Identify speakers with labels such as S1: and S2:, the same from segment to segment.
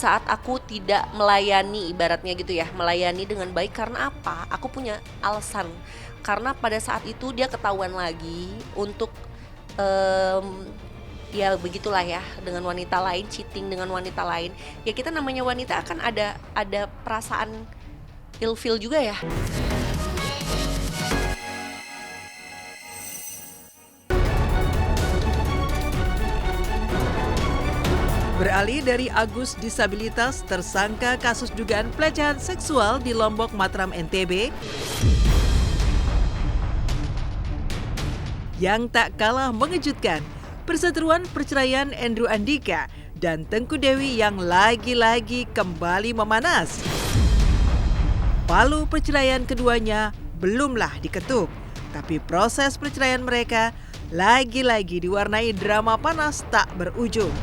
S1: saat aku tidak melayani, ibaratnya gitu ya, melayani dengan baik karena apa? Aku punya alasan. Karena pada saat itu dia ketahuan lagi untuk ya begitulah ya, dengan wanita lain, cheating dengan wanita lain. Ya kita namanya wanita akan ada perasaan ilfeel juga ya.
S2: Beralih dari Agus disabilitas tersangka kasus dugaan pelecehan seksual di Lombok, Mataram, NTB, yang tak kalah mengejutkan, perseteruan perceraian Andrew Andika dan Tengku Dewi yang lagi-lagi kembali memanas. Palu perceraian keduanya belumlah diketuk, tapi proses perceraian mereka lagi-lagi diwarnai drama panas tak berujung.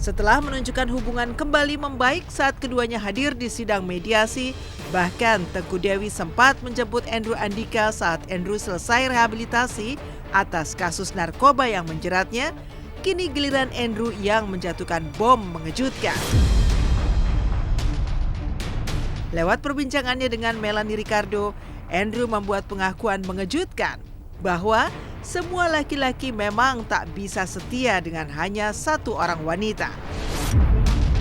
S2: Setelah menunjukkan hubungan kembali membaik saat keduanya hadir di sidang mediasi, bahkan Tengku Dewi sempat menjemput Andrew Andika saat Andrew selesai rehabilitasi atas kasus narkoba yang menjeratnya, kini giliran Andrew yang menjatuhkan bom mengejutkan. Lewat perbincangannya dengan Melanie Ricardo, Andrew membuat pengakuan mengejutkan bahwa semua laki-laki memang tak bisa setia dengan hanya satu orang wanita.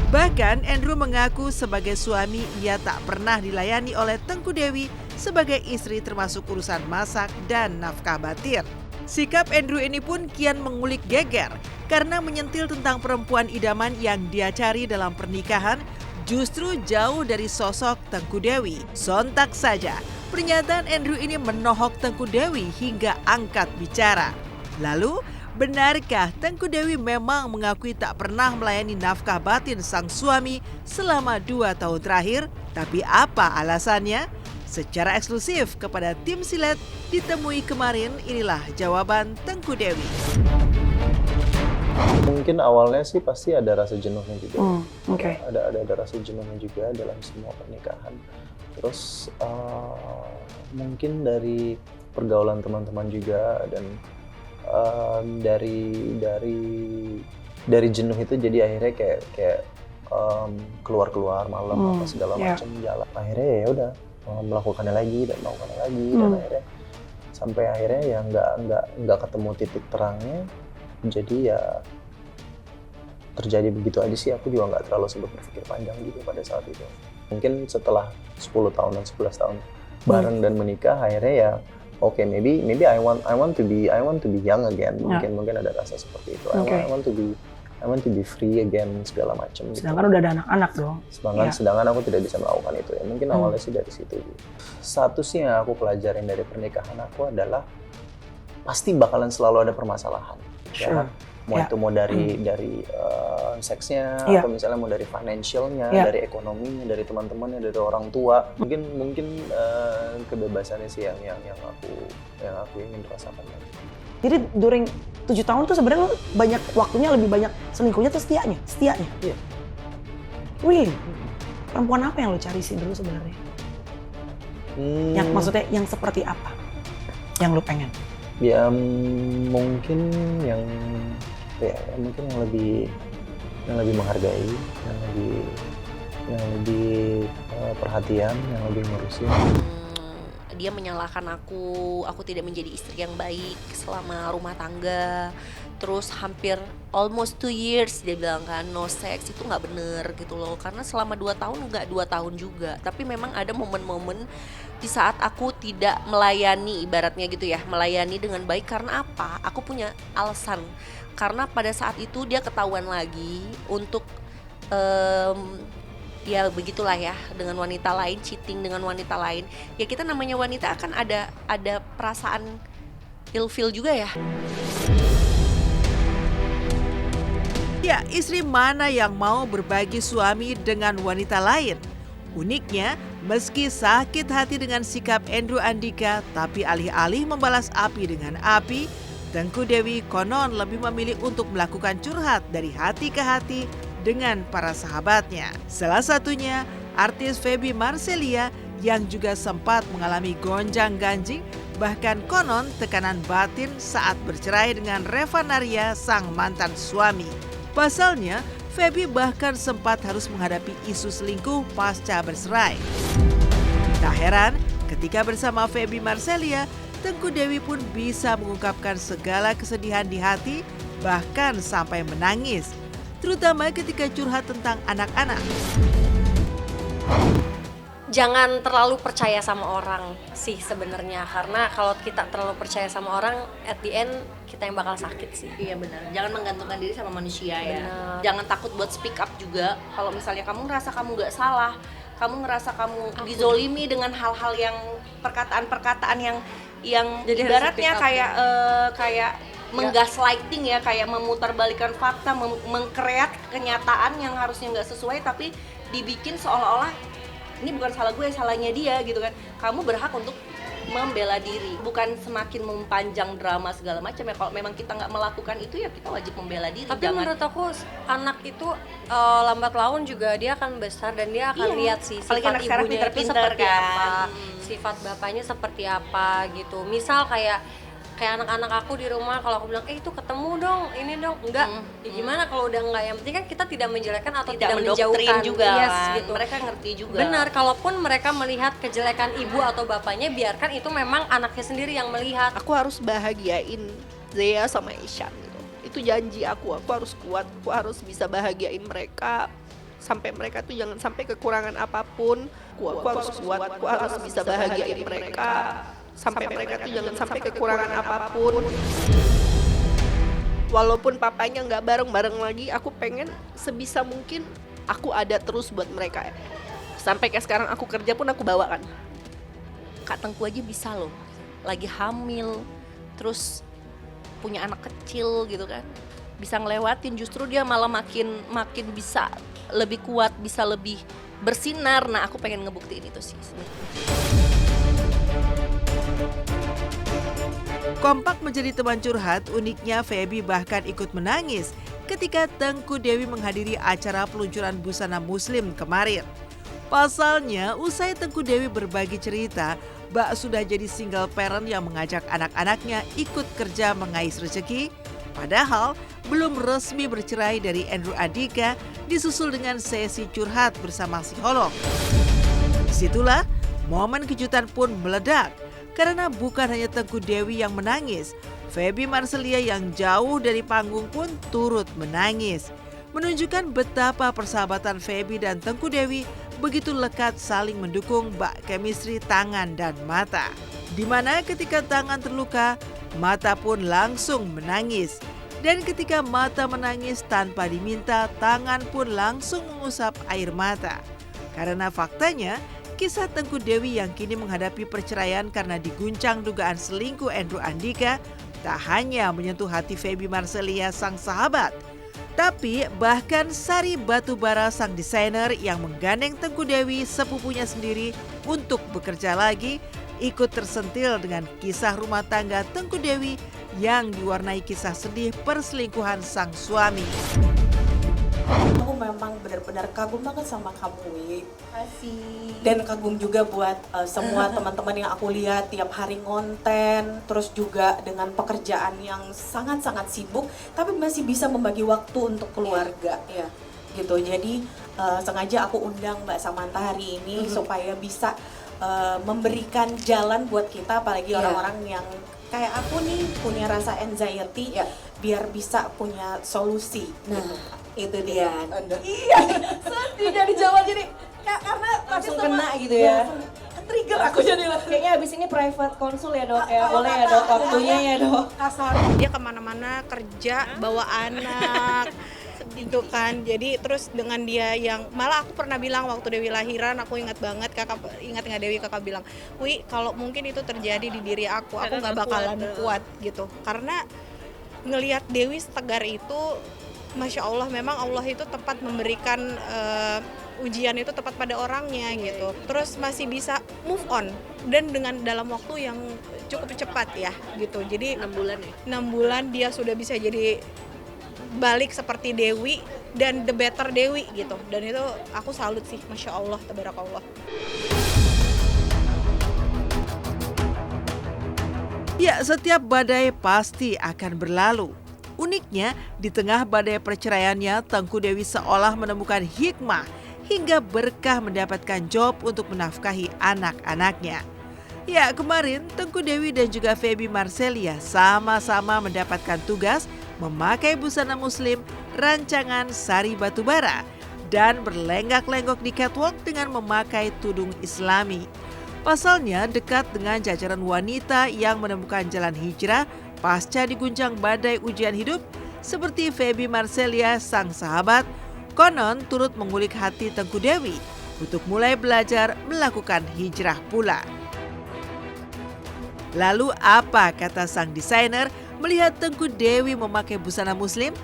S2: Bahkan Andrew mengaku sebagai suami ia tak pernah dilayani oleh Tengku Dewi sebagai istri termasuk urusan masak dan nafkah batin. Sikap Andrew ini pun kian mengulik geger karena menyentil tentang perempuan idaman yang dia cari dalam pernikahan justru jauh dari sosok Tengku Dewi. Sontak saja, pernyataan Andrew ini menohok Tengku Dewi hingga angkat bicara. Lalu, benarkah Tengku Dewi memang mengakui tak pernah melayani nafkah batin sang suami selama 2 tahun terakhir? Tapi apa alasannya? Secara eksklusif kepada tim Silet ditemui kemarin, inilah jawaban Tengku Dewi.
S3: Mungkin awalnya sih pasti ada rasa jenuhnya juga.
S4: Okay.
S3: Ada rasa jenuhnya juga dalam semua pernikahan. Terus mungkin dari pergaulan teman-teman juga dan dari jenuh itu jadi akhirnya kayak keluar malam apa segala macam jalan. Akhirnya ya udah melakukannya lagi dan dan akhirnya sampai akhirnya ya nggak ketemu titik terangnya. Jadi ya terjadi begitu aja sih. Aku juga nggak terlalu sempat berpikir panjang gitu pada saat itu. Mungkin setelah 10 tahun dan 11 tahun bareng dan menikah, akhirnya ya okay, maybe I want to be young again. Mungkin ada rasa seperti itu. I want to be free again segala macam.
S4: Sedangkan udah ada anak-anak dong.
S3: Sedangkan aku tidak bisa melakukan itu ya. Mungkin awalnya sih dari situ. Satu sih yang aku pelajarin dari pernikahan aku adalah pasti bakalan selalu ada permasalahan. Ya kan? Mau dari seksnya atau misalnya mau dari financialnya, dari ekonominya, dari teman-temannya, dari orang tua. Mungkin kebebasannya sih yang aku ingin rasakan lagi.
S4: Jadi during 7 tahun tuh sebenarnya banyak waktunya, lebih banyak selingkuhnya atau setianya?
S3: Iya.
S4: Really? Perempuan apa yang lo cari sih dulu sebenarnya? Yang maksudnya yang seperti apa? Yang lo pengen?
S3: Ya mungkin yang lebih menghargai, yang lebih perhatian, yang lebih ngurusin.
S1: Dia menyalahkan aku tidak menjadi istri yang baik selama rumah tangga. Terus hampir almost 2 years dia bilang kan no sex, itu nggak bener gitu loh. Karena selama 2 tahun nggak 2 tahun juga. Tapi memang ada momen-momen di saat aku tidak melayani, ibaratnya gitu ya, melayani dengan baik karena apa? Aku punya alasan. Karena pada saat itu dia ketahuan lagi untuk ya begitulah ya, dengan wanita lain, cheating dengan wanita lain. Ya kita namanya wanita akan ada perasaan ilfeel juga ya.
S2: Ya, istri mana yang mau berbagi suami dengan wanita lain? Uniknya, meski sakit hati dengan sikap Andrew Andika, tapi alih-alih membalas api dengan api, Tengku Dewi konon lebih memilih untuk melakukan curhat dari hati ke hati dengan para sahabatnya. Salah satunya artis Feby Marcelia yang juga sempat mengalami gonjang-ganjing, bahkan konon tekanan batin saat bercerai dengan Reva Naria, sang mantan suami. Pasalnya, Feby bahkan sempat harus menghadapi isu selingkuh pasca bercerai. Tak heran ketika bersama Feby Marcelia, Tengku Dewi pun bisa mengungkapkan segala kesedihan di hati, bahkan sampai menangis, terutama ketika curhat tentang anak-anak.
S5: Jangan terlalu percaya sama orang sih sebenarnya, karena kalau kita terlalu percaya sama orang, at the end kita yang bakal sakit sih.
S1: Iya benar, jangan menggantungkan diri sama manusia ya.
S5: Benar.
S1: Jangan takut buat speak up juga. Kalau misalnya kamu ngerasa kamu nggak salah, kamu ngerasa kamu dizolimi dengan hal-hal yang perkataan-perkataan yang
S5: Jadi harus
S1: ibaratnya
S5: speak up
S1: kayak kayak menggaslighting ya, kayak memutarbalikkan fakta, mengkreat kenyataan yang harusnya nggak sesuai, tapi dibikin seolah-olah ini bukan salah gue, salahnya dia gitu kan. Kamu berhak untuk membela diri, bukan semakin mempanjang drama segala macam ya. Kalau memang kita nggak melakukan itu ya kita wajib membela diri.
S5: Tapi
S1: Jangan,
S5: menurut aku anak itu lambat laun juga dia akan besar dan dia akan
S1: Iya.
S5: lihat sih
S1: Apalagi
S5: sifat
S1: anak sekarang
S5: ibunya itu
S1: pinter-pinter
S5: seperti
S1: kan.
S5: apa, sifat bapaknya seperti apa gitu. Misal kayak anak-anak aku di rumah, kalau aku bilang itu ketemu dong, ini dong, enggak. Ya gimana kalau udah enggak? Yang penting kan kita tidak menjelekkan atau tidak
S1: mendoktrin
S5: menjauhkan
S1: juga
S5: Yes,
S1: kan.
S5: gitu.
S1: Mereka ngerti juga.
S5: Benar, kalaupun mereka melihat kejelekan ibu atau bapaknya, biarkan itu memang anaknya sendiri yang melihat.
S6: Aku harus bahagiain Zea sama Ishan gitu. Itu janji aku harus kuat, aku harus bisa bahagiain mereka sampai mereka tuh jangan sampai kekurangan apapun. Aku harus kuat, aku harus bisa bahagiain mereka sampai mereka tuh jangan sampai kekurangan apapun. Walaupun papanya nggak bareng-bareng lagi, aku pengen sebisa mungkin aku ada terus buat mereka. Sampai kayak sekarang aku kerja pun aku bawakan.
S1: Kak Tengku aja bisa loh, lagi hamil, terus punya anak kecil gitu kan, bisa ngelewatin, justru dia malah makin bisa lebih kuat, bisa lebih bersinar. Nah aku pengen ngebuktiin itu sih sebenarnya.
S2: Kompak menjadi teman curhat, uniknya Feby bahkan ikut menangis ketika Tengku Dewi menghadiri acara peluncuran busana muslim kemarin. Pasalnya, usai Tengku Dewi berbagi cerita, Mbak sudah jadi single parent yang mengajak anak-anaknya ikut kerja mengais rezeki, padahal belum resmi bercerai dari Andrew Andika, disusul dengan sesi curhat bersama psikolog. Disitulah momen kejutan pun meledak, karena bukan hanya Tengku Dewi yang menangis, Feby Marcelia yang jauh dari panggung pun turut menangis, menunjukkan betapa persahabatan Feby dan Tengku Dewi begitu lekat saling mendukung bak chemistry tangan dan mata. Di mana ketika tangan terluka, mata pun langsung menangis. Dan ketika mata menangis tanpa diminta, tangan pun langsung mengusap air mata. Karena faktanya, kisah Tengku Dewi yang kini menghadapi perceraian karena diguncang dugaan selingkuh Andrew Andika tak hanya menyentuh hati Feby Marcelia sang sahabat, tapi bahkan Sari Batubara sang desainer yang menggandeng Tengku Dewi sepupunya sendiri untuk bekerja lagi ikut tersentil dengan kisah rumah tangga Tengku Dewi yang diwarnai kisah sedih perselingkuhan sang suami.
S7: Aku memang benar-benar kagum banget sama kamu, Wi. Dan kagum juga buat semua teman-teman yang aku lihat tiap hari ngonten, terus juga dengan pekerjaan yang sangat-sangat sibuk, tapi masih bisa membagi waktu untuk keluarga, ya. Gitu. Jadi sengaja aku undang Mbak Samantha hari ini supaya bisa memberikan jalan buat kita, apalagi orang-orang yang kayak aku nih punya rasa anxiety, biar bisa punya solusi. Gitu. Itu dia. Iya, sedih jadi jawab jadi karena langsung kena gitu ya. Trigger aku jadi lah.
S8: Kayaknya abis ini private konsul ya dok ya, boleh ya dok, waktunya ya dok.
S9: Dia kemana-mana kerja, bawa anak, gitu kan. Jadi terus dengan dia yang, malah aku pernah bilang waktu Dewi lahiran, aku ingat banget, ingat nggak Dewi, kakak bilang, Wi kalau mungkin itu terjadi di diri aku nggak bakalan kuat gitu. Karena ngelihat Dewi setegar itu, Masya Allah, memang Allah itu tepat memberikan ujian itu tepat pada orangnya gitu. Terus masih bisa move on dan dengan dalam waktu yang cukup cepat ya gitu. Jadi
S6: 6 bulan ya?
S9: 6 bulan dia sudah bisa jadi balik seperti Dewi dan the better Dewi gitu. Dan itu aku salut sih, Masya Allah, tabarakallah.
S2: Ya, setiap badai pasti akan berlalu. Uniknya, di tengah badai perceraiannya, Tengku Dewi seolah menemukan hikmah hingga berkah mendapatkan job untuk menafkahi anak-anaknya. Ya, kemarin Tengku Dewi dan juga Feby Marcelia sama-sama mendapatkan tugas memakai busana muslim rancangan Sari Batubara dan berlenggak-lenggok di catwalk dengan memakai tudung islami. Pasalnya dekat dengan jajaran wanita yang menemukan jalan hijrah pasca diguncang badai ujian hidup seperti Feby Marcelia sang sahabat, konon turut mengulik hati Tengku Dewi untuk mulai belajar melakukan hijrah pula. Lalu apa kata sang desainer melihat Tengku Dewi memakai busana muslim?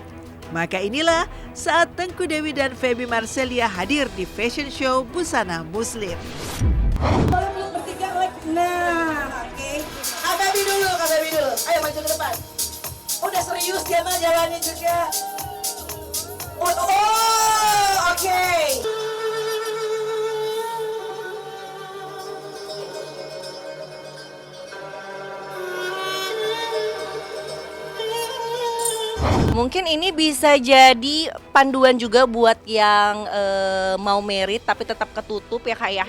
S2: Maka inilah saat Tengku Dewi dan Feby Marcelia hadir di fashion show busana muslim.
S8: Boleh peluk bertiga like. Nah, oke. Kak Baby dulu. Ayo maju ke depan. Udah serius dia mah jalannya juga. Oke.
S1: Mungkin ini bisa jadi panduan juga buat yang mau merit tapi tetap ketutup ya Kak ya.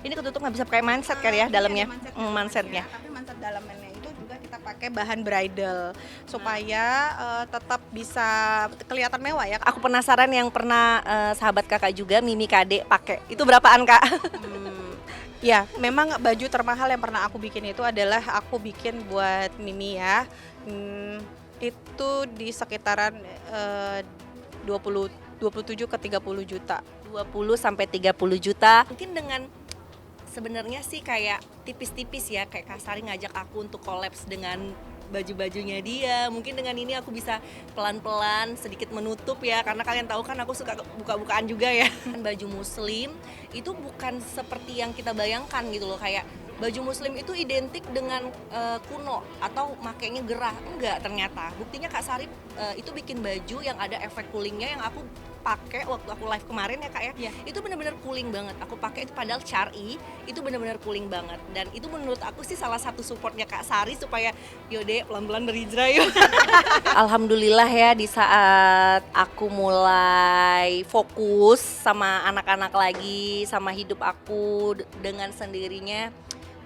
S1: Ini ketutup nggak bisa pakai manset kan ya dalamnya, mansetnya.
S9: Tapi manset dalamannya itu juga kita pakai bahan bridal supaya tetap bisa kelihatan mewah ya.
S1: Aku penasaran yang pernah sahabat kakak juga Mimi Kade pakai. Itu berapaan Kak?
S9: Ya, memang baju termahal yang pernah aku bikin itu adalah aku bikin buat Mimi ya. Itu di sekitaran 27 ke 30 juta.
S1: 20 sampai 30 juta. Mungkin dengan sebenarnya sih kayak tipis-tipis ya, kayak Kak Sari ngajak aku untuk kolaps dengan baju-bajunya dia. Mungkin dengan ini aku bisa pelan-pelan sedikit menutup ya, karena kalian tahu kan aku suka buka-bukaan juga ya. Baju muslim itu bukan seperti yang kita bayangkan gitu loh, kayak baju muslim itu identik dengan kuno atau makainya gerah. Enggak, ternyata buktinya Kak Sari itu bikin baju yang ada efek coolingnya yang aku pakai waktu aku live kemarin ya Kak ya. Itu benar-benar cooling banget. Aku pakai itu padahal syar'i, itu benar-benar cooling banget. Dan itu menurut aku sih salah satu supportnya Kak Sari supaya yaudah pelan-pelan berhijrah yuk. Alhamdulillah ya, di saat aku mulai fokus sama anak-anak lagi, sama hidup aku dengan sendirinya,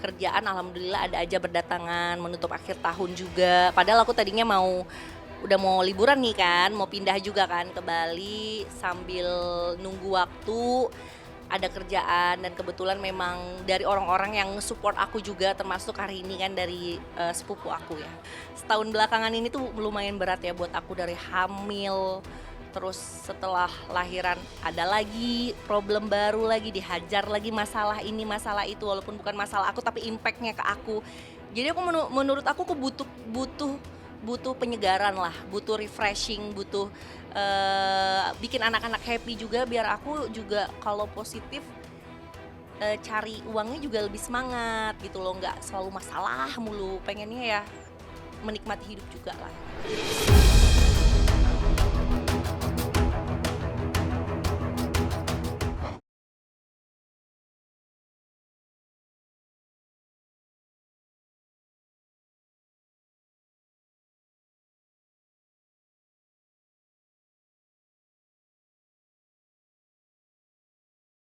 S1: kerjaan alhamdulillah ada aja berdatangan, menutup akhir tahun juga. Padahal aku tadinya udah mau liburan nih kan, mau pindah juga kan ke Bali sambil nunggu waktu, ada kerjaan dan kebetulan memang dari orang-orang yang support aku juga, termasuk hari ini kan dari sepupu aku ya. Setahun belakangan ini tuh lumayan berat ya buat aku, dari hamil, terus setelah lahiran ada lagi problem baru lagi, dihajar lagi masalah ini masalah itu, walaupun bukan masalah aku tapi impactnya ke aku. Jadi aku menurut aku butuh penyegaran lah, butuh refreshing, butuh bikin anak-anak happy juga, biar aku juga kalau positif cari uangnya juga lebih semangat gitu loh, nggak selalu masalah mulu, pengennya ya menikmati hidup juga lah.